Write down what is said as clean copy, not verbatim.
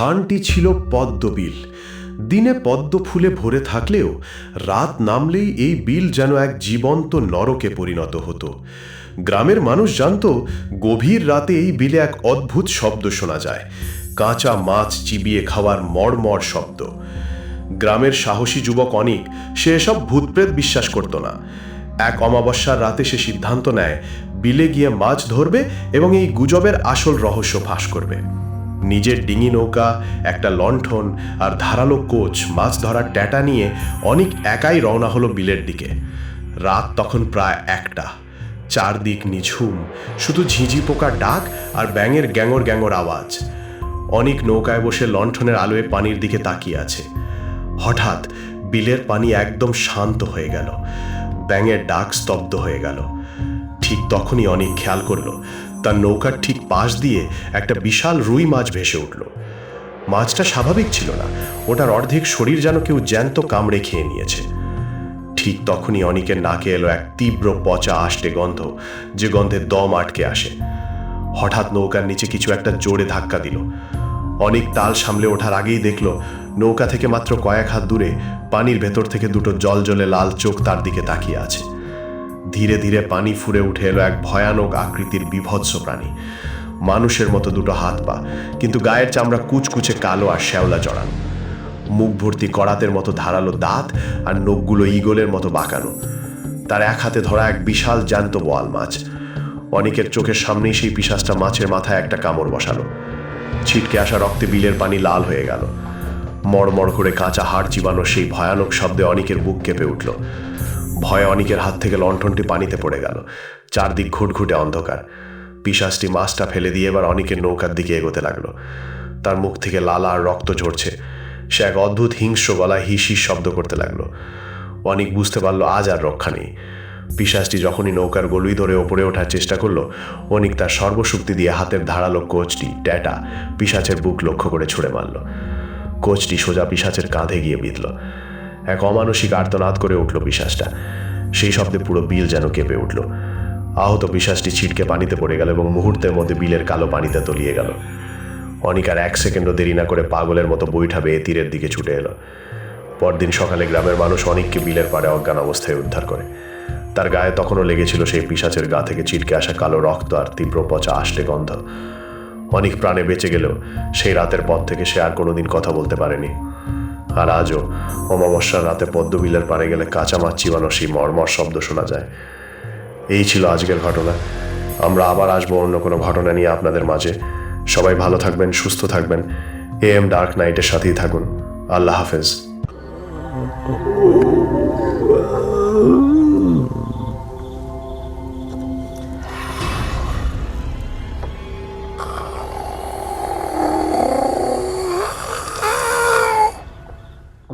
স্থানটি ছিল পদ্মবিল। দিনে পদ্ম ফুলে ভরে থাকলেও রাত নামলেই এই বিল যেন এক জীবন্ত নরকে পরিণত হতো। গ্রামের মানুষ জানত গভীর রাতে এই বিলে এক অদ্ভুত শব্দ শোনা যায়, কাঁচা মাছ চিবিয়ে খাওয়ার মড়মড় শব্দ। গ্রামের সাহসী যুবক অনিক সে এসব ভূতপ্রেত বিশ্বাস করত না। এক অমাবস্যার রাতে সে সিদ্ধান্ত নেয় বিলে গিয়ে মাছ ধরবে এবং এই গুজবের আসল রহস্য ফাঁস করবে। নিজের ডিঙি নৌকা, একটা লণ্ঠন আর ধারালো কোচ, মাছ ধরার ট্যাটা নিয়ে অনিক একাই রওনা হলো বিলের দিকে। রাত তখন প্রায় 1টা। চারদিক নিঝুম, শুধু ঝিঁঝি পোকার ডাক আর ব্যাঙের গ্যাঙর গ্যাঙর আওয়াজ। অনিক নৌকায় বসে লণ্ঠনের আলোয় পানির দিকে তাকিয়ে আছে। হঠাৎ বিলের পানি একদম শান্ত হয়ে গেল, ব্যাঙের ডাক স্তব্ধ হয়ে গেল। ঠিক তখনই অনিক খেয়াল করল তার নৌকার ঠিক পাশ দিয়ে একটা বিশাল রুই মাছ ভেসে উঠল। মাছটা স্বাভাবিক ছিল না, ওটার অর্ধেক শরীর যেন কেউ জ্যান্ত কামড়ে খেয়ে নিয়েছে। ঠিক তখনই অনিকের নাকে এলো এক তীব্র পচা আষ্টে গন্ধ, যে গন্ধে দম আটকে আসে। হঠাৎ নৌকার নিচে কিছু একটা জোরে ধাক্কা দিল। অনিক তাল সামলে ওঠার আগেই দেখল নৌকা থেকে মাত্র কয়েক হাত দূরে পানির ভেতর থেকে দুটো জলজলে লাল চোখ তার দিকে তাকিয়ে আছে। ধীরে ধীরে পানি ফুরে উঠে এলো এক ভয়ানক আকৃতির বিভৎস প্রাণী। মানুষের মতো দুটো হাত পা, কিন্তু গায়ের চামড়া কুচকুচে কালো আর শ্যাওলা জড়ানো। মুখ ভর্তি করাতের মতো ধারালো দাঁত আর নখগুলো ঈগলের মতো বাঁকানো। তার এক হাতে ধরা এক বিশাল জ্যান্ত বোয়াল মাছ। অনিকের চোখের সামনেই সেই পিশাচটা মাছের মাথায় একটা কামড় বসালো। ছিটকে আসা রক্তে বিলের পানি লাল হয়ে গেল। মড়মড় করে কাঁচা হাড় চিবানো সেই ভয়ানক শব্দে অনিকের বুক কেঁপে উঠল। ভয়ে অনিকের হাত থেকে লণ্ঠনটি পানিতে পড়ে গেল। চারদিক ঘুটঘুটে অন্ধকার। পিশাচটি মাছটা ফেলে দিয়ে এবার অনিকের নৌকার দিকে এগোতে লাগলো। তার মুখ থেকে লালা আর রক্ত ঝরছে। সে এক অদ্ভুত হিংস্র গলায় হিস হিস শব্দ করতে লাগলো। অনিক বুঝতে পারল আজ আর রক্ষা নেই। পিশাচটি যখনই নৌকার গলুই ধরে ওপরে ওঠার চেষ্টা করলো, অনিক তার সর্বশক্তি দিয়ে হাতের ধারালো কোচটি ট্যাটা পিশাচের বুক লক্ষ্য করে ছুঁড়ে মারল। কোচটি সোজা পিশাচের কাঁধে গিয়ে বিঁধল। এক অমানসিক আর্তনাদ করে উঠল পিশাচটা। সেই শব্দে পুরো বিল যেন কেঁপে উঠল। আহত পিশাচটি ছিটকে পানিতে পড়ে গেল এবং মুহূর্তের মধ্যে বিলের কালো পানিতে তলিয়ে গেল। অনিক আর 1 সেকেন্ডও দেরি না করে পাগলের মতো বৈঠা বেয়ে তীরের দিকে ছুটে এলো। পরদিন সকালে গ্রামের মানুষ অনিককে বিলের পাড়ে অজ্ঞান অবস্থায় উদ্ধার করে। তার গায়ে তখনও লেগেছিল সেই পিশাচের গা থেকে ছিটকে আসা কালো রক্ত আর তীব্র পচা আষ্টে গন্ধ। অনিক প্রাণে বেঁচে গেলেও সেই রাতের পর থেকে সে আর কোনোদিন কথা বলতে পারেনি। আর আজও অমাবস্যার রাতে পদ্মবিলের পাড়ে গেলে কাঁচা মাছ চিবানো সেই মর্মর শব্দ শোনা যায়। এই ছিল আজকের ঘটনা। আমরা আবার আসবো অন্য কোনো ঘটনা নিয়ে আপনাদের মাঝে। সবাই ভালো থাকবেন, সুস্থ থাকবেন। AM ডার্ক নাইটের সাথেই থাকুন। আল্লাহ হাফেজ।